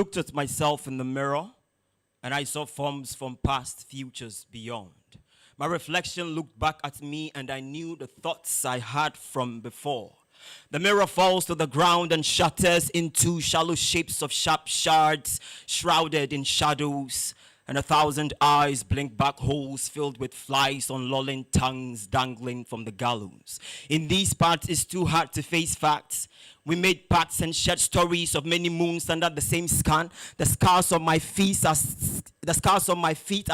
Looked at myself in the mirror, and I saw forms from past, futures beyond. My reflection looked back at me, and I knew the thoughts I had from before. The mirror falls to the ground and shatters into shallow shapes of sharp shards, shrouded in shadows, and 1,000 eyes blink back holes filled with flies on lolling tongues dangling from the gallows. In these parts, it's too hard to face facts. We made pacts and shared stories of many moons under the same scan. The scars on my feet are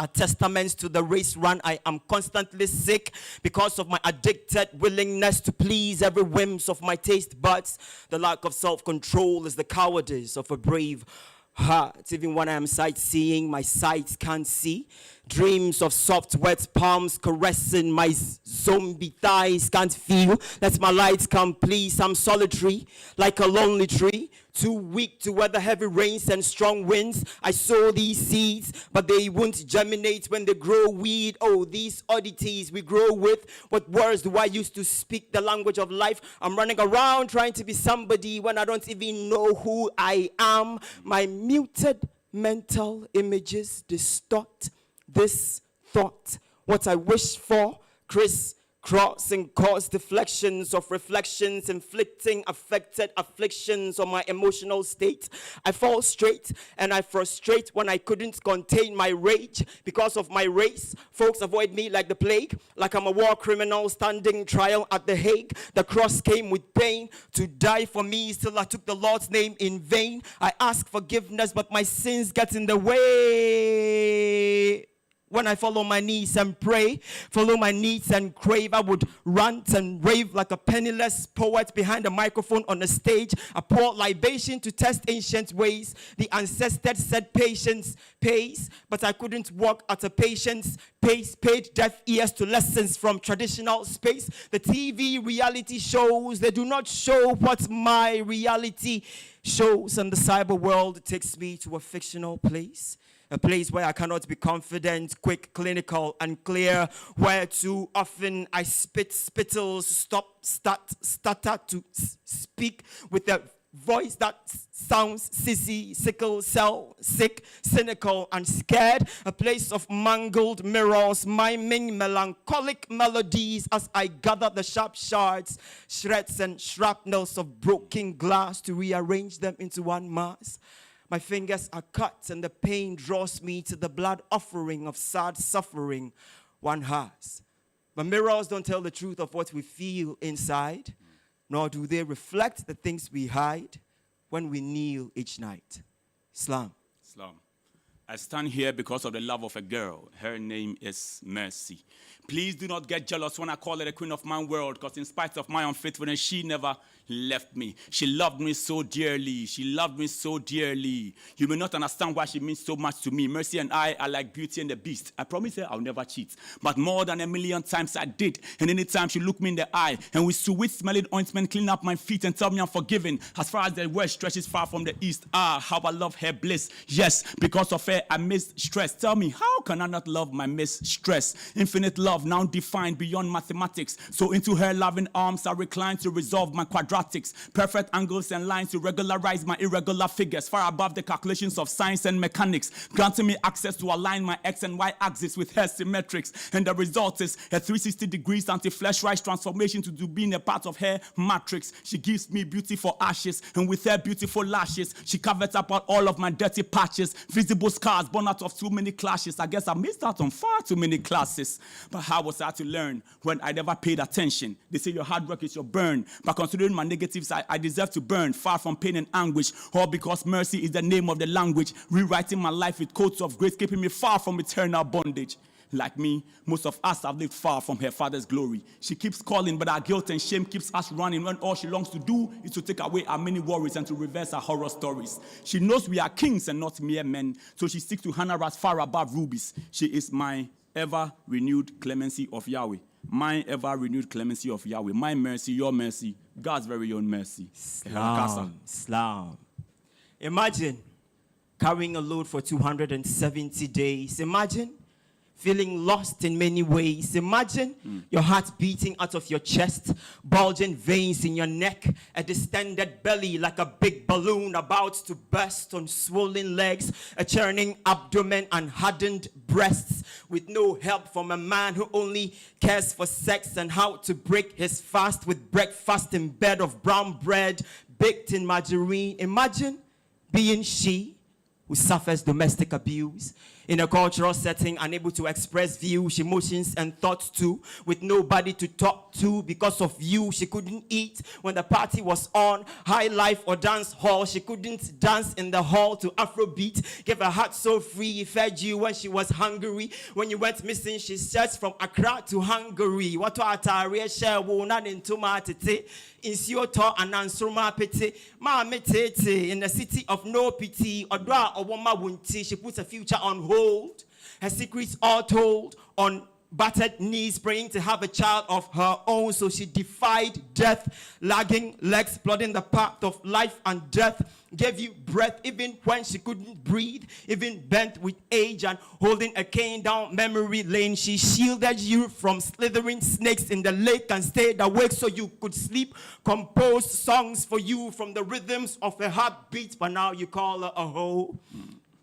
testaments to the race run. I am constantly sick because of my addicted willingness to please every whims of my taste buds. The lack of self-control is the cowardice of a brave heart. Even when I am sightseeing, my sight can't see. Dreams of soft, wet palms caressing my zombie thighs can't feel. Let my lights come, please. I'm solitary, like a lonely tree, too weak to weather heavy rains and strong winds. I sow these seeds, but they won't germinate when they grow weed. Oh, these oddities we grow with. What words do I use to speak the language of life? I'm running around trying to be somebody when I don't even know who I am. My muted mental images distort this thought. What I wish for, crisscross and cause deflections of reflections, inflicting affected afflictions on my emotional state. I fall straight and I frustrate when I couldn't contain my rage because of my race. Folks avoid me like the plague, like I'm a war criminal standing trial at The Hague. The cross came with pain to die for me, still I took the Lord's name in vain. I ask forgiveness, but my sins get in the way. When I fall on my knees and pray, follow my needs and crave, I would rant and rave like a penniless poet behind a microphone on a stage. I pour libation to test ancient ways. The ancestors said patience pays, but I couldn't walk at a patient's pace. Paid deaf ears to lessons from traditional space. The TV reality shows, they do not show what my reality shows. And the cyber world takes me to a fictional place. A place where I cannot be confident, quick, clinical, and clear. Where too often I spittles, stutter to speak with a voice that sounds sissy, sickle cell, sick, cynical, and scared. A place of mangled mirrors, miming melancholic melodies as I gather the sharp shards, shreds, and shrapnels of broken glass to rearrange them into one mass. My fingers are cut and the pain draws me to the blood offering of sad suffering one has. But mirrors don't tell the truth of what we feel inside, nor do they reflect the things we hide when we kneel each night. Slam. Slam. I stand here because of the love of a girl. Her name is Mercy. Please do not get jealous when I call her the queen of my world, because in spite of my unfaithfulness, she never left me. She loved me so dearly. She loved me so dearly. You may not understand why she means so much to me. Mercy and I are like Beauty and the Beast. I promise her I'll never cheat. But more than 1,000,000 times I did. And anytime she looked me in the eye and with sweet smelling ointment clean up my feet and tell me I'm forgiven. As far as the west stretches far from the east. Ah, how I love her bliss. Yes, because of her I miss stress. Tell me, how can I not love my miss stress? Infinite love now defined beyond mathematics. So into her loving arms I recline to resolve my quadratics. Perfect angles and lines to regularize my irregular figures, far above the calculations of science and mechanics, granting me access to align my x and y axis with her symmetrics. And the result is a 360 degrees anti-flesh rise transformation to being a part of her matrix. She gives me beauty for ashes, and with her beautiful lashes she covers up all of my dirty patches, visible scars born out of too many clashes. I guess I missed out on far too many classes. But how was I to learn when I never paid attention? They say your hard work is your burn, but considering my negatives, I deserve to burn, far from pain and anguish, all because mercy is the name of the language, rewriting my life with coats of grace, keeping me far from eternal bondage. Like me, most of us have lived far from her Father's glory. She keeps calling, but our guilt and shame keeps us running when all she longs to do is to take away our many worries and to reverse our horror stories. She knows we are kings and not mere men, so she seeks to honor us far above rubies. She is my ever-renewed clemency of Yahweh. My ever-renewed clemency of Yahweh. My mercy, your mercy, God's very own mercy. Slam. Imagine carrying a load for 270 days. Imagine feeling lost in many ways. Imagine your heart beating out of your chest, bulging veins in your neck, a distended belly like a big balloon about to burst on swollen legs, a churning abdomen and hardened breasts, with no help from a man who only cares for sex and how to break his fast with breakfast in bed of brown bread baked in margarine. Imagine being she who suffers domestic abuse in a cultural setting, unable to express views, emotions, and thoughts too, with nobody to talk to because of you. She couldn't eat when the party was on, high life or dance hall. She couldn't dance in the hall to Afrobeat. Gave her heart so free, fed you when she was hungry. When you went missing, she searched from Accra to Hungary. What atare share wona into matete. Insioto and Ansuma Pete, Ma Metete, in the city of no pity, Odra or Woma Wunti, she puts her future on hold. Her secrets all told, on battered knees, praying to have a child of her own. So she defied death, lagging legs, plodding the path of life and death. Gave you breath even when she couldn't breathe, even bent with age and holding a cane down memory lane. She shielded you from slithering snakes in the lake and stayed awake so you could sleep. Composed songs for you from the rhythms of a heartbeat, but now you call her a hoe.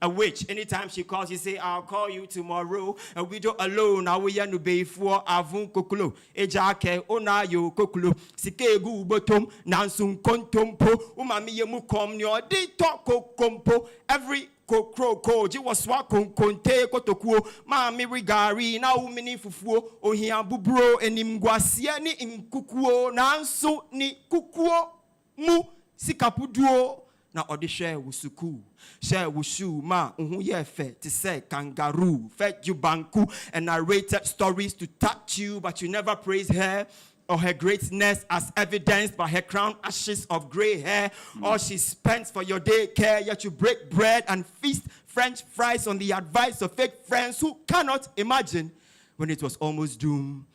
A witch. Anytime she calls, you say, I'll call you tomorrow. A widow alone, I will no be for avun koklo. Ejake ona yo koklo. Sikegu bottom, nansung kontompo. Umami yemu kom nyo di toko kompo. Every kokroko, jiwaswa konkonte kotokuo. Mami rigari, na umini fufuo. Ohia bubro, enimgwasia ni inkukuo. Nansu ni kukuo. Mu sikapuduo. Na odi share wusuku, share wushu ma ye fe to say kangaroo, fed you banku and narrated stories to touch you, but you never praise her or her greatness as evidenced by her crown ashes of gray hair. All she spends for your daycare, yet you break bread and feast French fries on the advice of fake friends who cannot imagine when it was almost doom.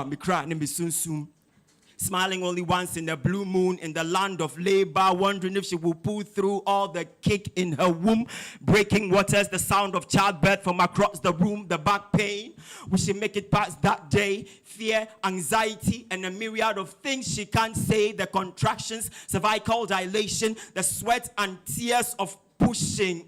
Me cry, me soon. Smiling only once in the blue moon in the land of labor, wondering if she will pull through all the cake in her womb. Breaking waters, the sound of childbirth from across the room, the back pain. Will she make it past that day? Fear, anxiety, and a myriad of things she can't say. The contractions, cervical dilation, the sweat and tears of pushing.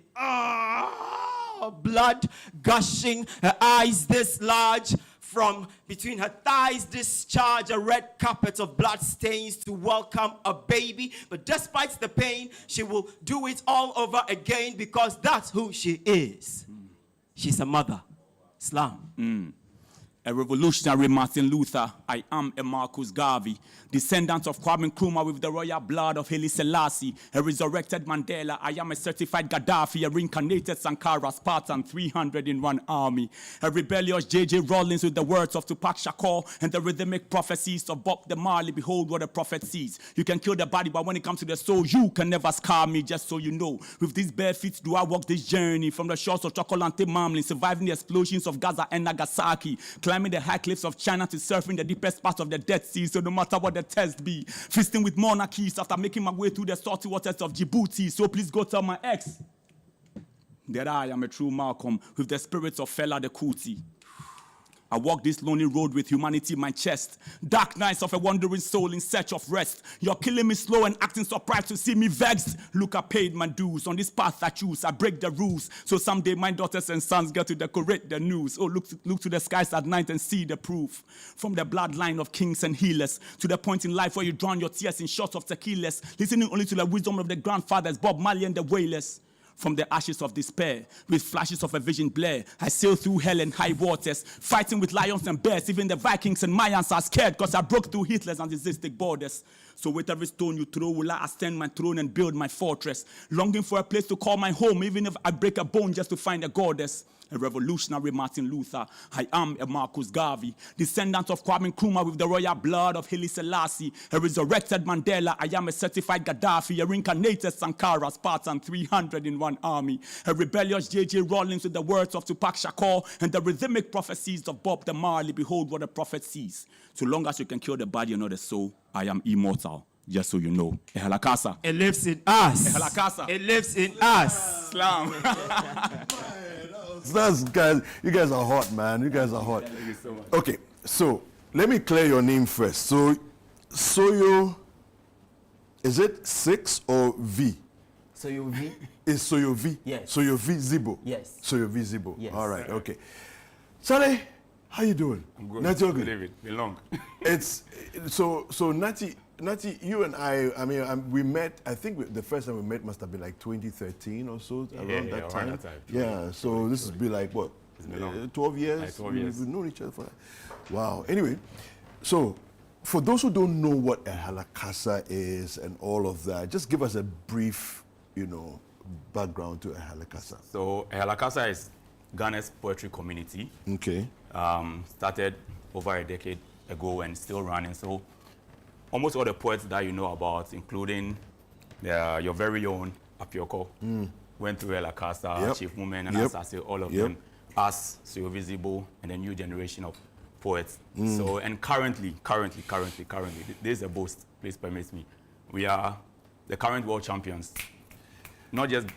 Blood gushing, her eyes this large. From between her thighs discharge a red carpet of blood stains to welcome a baby. But despite the pain, she will do it all over again because that's who she is. She's a mother. Slam. A revolutionary Martin Luther, I am a Marcus Garvey, descendant of Kwame Nkrumah with the royal blood of Haile Selassie, a resurrected Mandela, I am a certified Gaddafi, a reincarnated Sankara, Spartan, 300 in one army, a rebellious J.J. Rollins with the words of Tupac Shakur and the rhythmic prophecies of Bob Marley. Behold what a prophet sees. You can kill the body, but when it comes to the soul, you can never scar me, just so you know. With these bare feet do I walk this journey from the shores of Chocolate Mamlin, surviving the explosions of Gaza and Nagasaki, climbing the high cliffs of China to surfing the deepest parts of the Dead Sea. So no matter what the test be, feasting with monarchies after making my way through the salty waters of Djibouti. So please go tell my ex that I am a true Malcolm with the spirits of Fela the Kuti. I walk this lonely road with humanity in my chest. Dark nights of a wandering soul in search of rest. You're killing me slow and acting surprised to see me vexed. Look, I paid my dues. On this path I choose, I break the rules. So someday my daughters and sons get to decorate the news. Oh, look to the skies at night and see the proof. From the bloodline of kings and healers to the point in life where you drown your tears in shots of tequilas, listening only to the wisdom of the grandfathers, Bob Marley and the Wailers. From the ashes of despair, with flashes of a vision blare, I sail through hell and high waters, fighting with lions and bears. Even the Vikings and Mayans are scared because I broke through Hitler's and narcissistic borders. So with every stone you throw, will I ascend my throne and build my fortress, longing for a place to call my home, even if I break a bone just to find a goddess. A revolutionary Martin Luther, I am a Marcus Garvey, descendant of Kwame Nkrumah with the royal blood of Haile Selassie, a resurrected Mandela, I am a certified Gaddafi, a reincarnated Sankara, Spartan, 300 in one army, a rebellious J.J. Rollins with the words of Tupac Shakur and the rhythmic prophecies of Bob the Marley. Behold what a prophet sees. So long as you can kill the body and not the soul, I am immortal. just so you know. Ehalakasa. It lives in us. Ehalakasa. It lives in us. Slam. That's guys, you guys are hot, man. You guys are hot. Thank you so much. Okay, so let me clear your name first. So, Soyo, is it 6 or V? Soyo Vi? Is Soyo V? Yes. Soyo Vi Zibo? Yes. Soyo Vi Zibo? Yes. All right, okay. Charlie, how you doing? I'm good. Natty Ogli. David, been long. It's, so Natty, you and I mean, we met, I think the first time we met must have been like 2013 or so, around that time. Yeah, so this has been like, what, It's been long. 12 years? Like 12 years. We've known each other for that. Wow. Anyway, so for those who don't know what Ehalakasa is and all of that, just give us a brief, background to Ehalakasa. So Ehalakasa is Ghana's poetry community. Okay. Started over a decade ago and still running. So almost all the poets that you know about, including your very own Apioko, went through Ehalakasa, Yep. Chief Woman, and Yep. Asase, all of Yep. them, us, Soyo Vi Zibo, and the new generation of poets. So, and currently, this is a boast, please permit me. We are the current world champions. Not just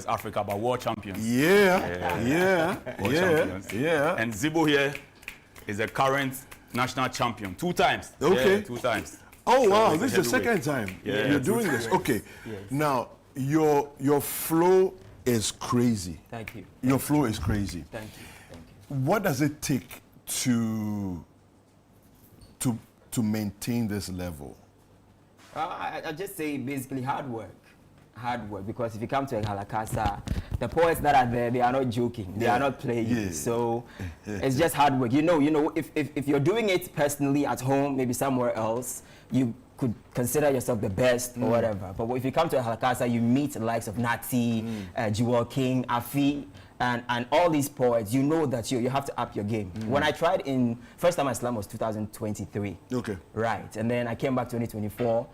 Africa, but world champions. Yeah. World champions. Yeah. And Zibo here is the current national champion, 2 times. Okay. Yeah, 2 times. Oh So wow, it's this is the heavyweight. second time Yeah, you're two doing times. this. Okay. Yes. Now your flow is crazy. Thank you. Your flow is crazy. Thank you. Thank you. What does it take to maintain this level? I just say basically hard work. Hard work, because if you come to Ehalakasa, the poets that are there, they are not joking, they are not playing. Yeah. So it's just hard work. If you're doing it personally at home, maybe somewhere else, you could consider yourself the best or whatever. But if you come to Ehalakasa, you meet the likes of Natty, Jewel King, Afi, and all these poets. You know that you have to up your game. When I tried first time I slammed was 2023. Okay. Right, and then I came back 2024,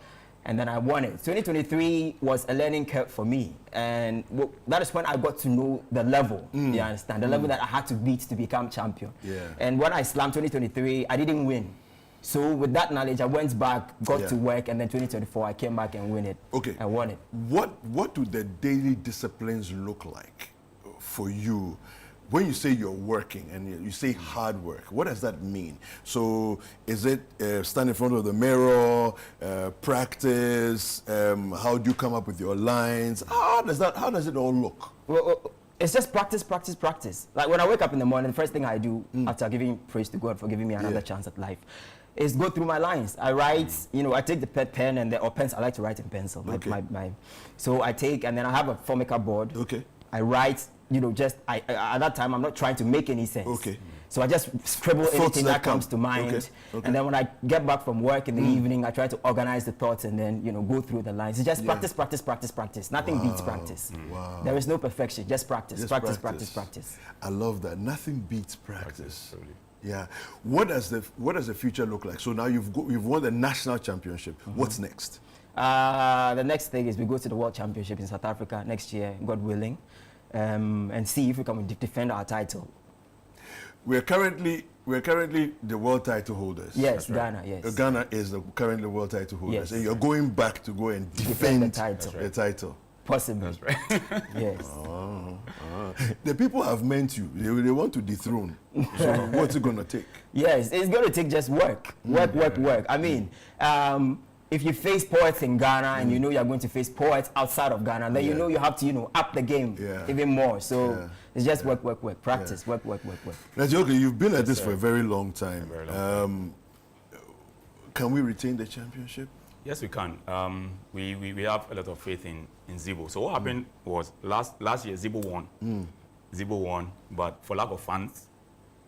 and then I won it. 2023 was a learning curve for me, and that is when I got to know the level, you understand, the level that I had to beat to become champion. Yeah. And when I slammed 2023, I didn't win. So with that knowledge, I went back, got to work, and then 2024, I came back and win it. Okay. I won it. What do the daily disciplines look like for you? When you say you're working and you say hard work, what does that mean? So is it stand in front of the mirror, practice? How do you come up with your lines? How does it all look? Well, it's just practice, practice, practice. Like when I wake up in the morning, the first thing I do after giving praise to God for giving me another chance at life is go through my lines. I write, I take the pen or pencil. I like to write in pencil. Okay. So I take, and then I have a Formica board. Okay. I write, at that time, I'm not trying to make any sense. Okay. So I just scribble Thoughts anything that come. comes to mind. Okay. Okay. And then when I get back from work in the evening, I try to organize the thoughts and then, go through the lines. It's just practice, practice, practice, practice. Nothing beats practice. Wow. There is no perfection, just practice, Just practice, practice, practice. I love that. Nothing beats practice. Totally. Yeah. What does the future look like? So now you've won the national championship. What's next? The next thing is we go to the World Championship in South Africa next year, God willing, and see if we can defend our title. We're currently the world title holders. Yes, Ghana, yes. Ghana is currently the world title holders. Yes. And you're going back to go and defend the title. the title. Possibly. That's right. Yes. The people have meant you. They want to dethrone. So what's it going to take? Yes, it's going to take just work. Work. I mean, if you face poets in Ghana and you know you're going to face poets outside of Ghana, then you know you have to, up the game even more. So it's just work. Practice, work. Natty Ogli, you've been at this for a very long time. Can we retain the championship? Yes, we can. We have a lot of faith in Zibo. So what happened was last year Zibo won. Zibo won, but for lack of funds,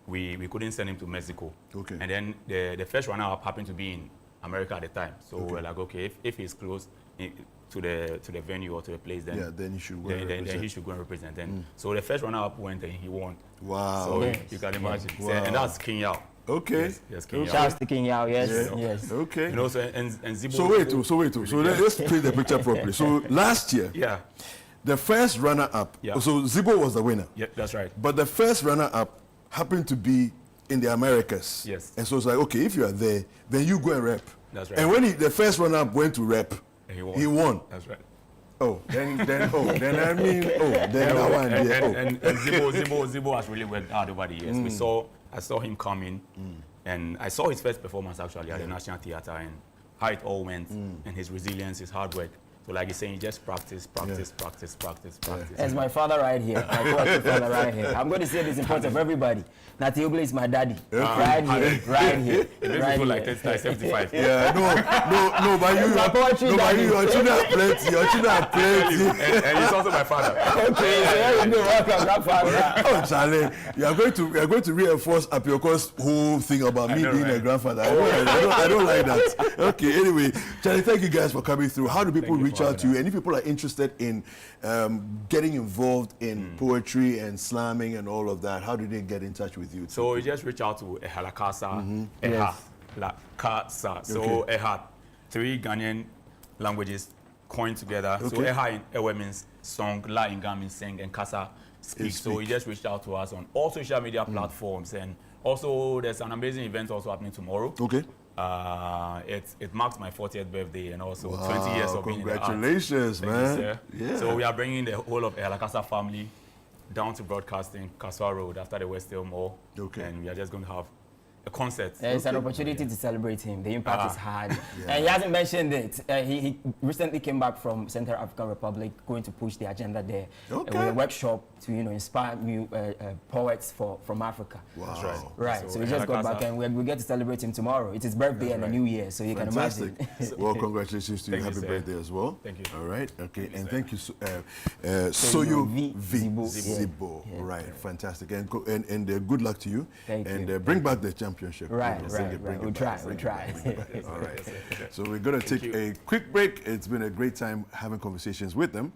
we couldn't send him to Mexico. Okay. And then the first runner-up happened to be in America at the time. So we're like, okay, if he's close to the venue or to the place, then then he should go and then represent. he should go and represent. Then so the first runner-up went and he won. Wow. So Yes. you can imagine. Wow. And that's King Yao. Okay. Yes, King Yao. Charles King out, yes, Yeah. yes. Okay. You know, and Zibo. So wait. So let's paint the picture properly. So last year, Yeah. the first runner-up, Yeah. so Zibo was the winner. Yeah, that's right. But the first runner-up happened to be in the Americas. Yes. And so it's like, okay, if you are there, then you go and rep. That's right. And when the first runner-up went to rep, he won. That's right. Then that one, yeah. And Zibo has really worked hard over the years. I saw him coming, and I saw his first performance actually at the National Theatre, and how it all went, and his resilience, his hard work. So like he's saying, you just practice. As my father right here, my poetry father right here. I'm going to say this in front of everybody. Natty Ogli is my daddy. Right here. It makes me feel like 75. Yeah, no, but your children are plenty. And he's also my father. Okay, so here you go, welcome, grandfather. Oh, Charlie, you are going to reinforce Apioko's whole thing about me being a grandfather. I don't like that. Okay, anyway, Charlie, thank you guys for coming through. How do people reach out to you? And if people are interested in getting involved in poetry and slamming and all of that, how do they get in touch with you? So you just reach out to Ehalakasa, Ehalakasa. So Eha, 3 Ghanaian languages coined together. So Eha in Ewe means song, La in Ghana means sing, and Kasa speak. So you just reach out to us on all social media platforms. And also there's an amazing event also happening tomorrow. Okay. It marks my 40th birthday and also 20 years of being in the arts. Congratulations, man. Thank you, Yeah. So we are bringing the whole of Ehalakasa family down to broadcasting Kaswa Road after the West Hill Mall. Okay. And we are just going to have a concert. It's an opportunity to celebrate him. The impact is hard. And he hasn't mentioned it. He recently came back from Central African Republic, going to push the agenda there with a workshop to inspire new poets from Africa. Wow. That's right. Right. So we just got back and we get to celebrate him tomorrow. It's his birthday and a new year, so you can imagine. Well, congratulations to you. Happy birthday as well. Thank you. All right. Okay. And thank you, Soyo Vi Zibo. Right. Fantastic. And good luck to you. Thank you. And bring back the championship. Right. We'll try. All right. So we're going to take a quick break. It's been a great time having conversations with them.